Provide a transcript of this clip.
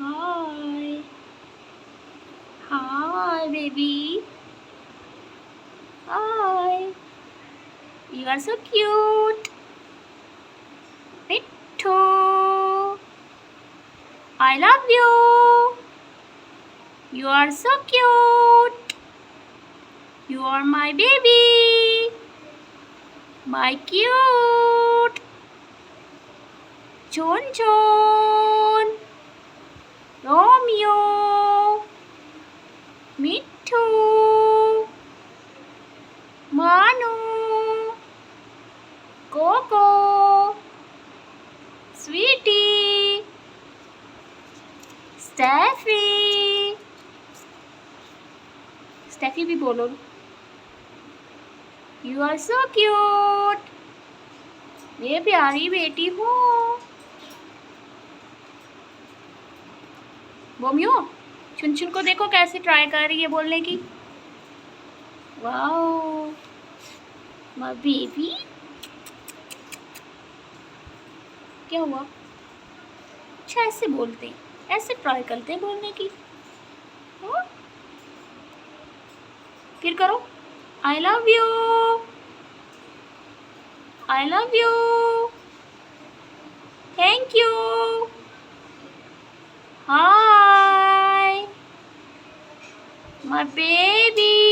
Hi. Hi, baby. Hi. You are so cute. Mittu. I love you. You are so cute. You are my baby. My cute. Chhunchhun. Romeo. Mittu. Manu. Coco. Sweetie. Steffi. Steffi भी बोलो. You are so cute. ये प्यारी बेटी हो. बोमियो छुनछुन को देखो कैसे try कर रही है बोलने की. Wow my baby. क्या हुआ? अच्छा ऐसे बोलते हैं, ऐसे ट्राई करते हैं बोलने की. हाँ? फिर करो. I love you. I love you. Thank you. Hi. My baby.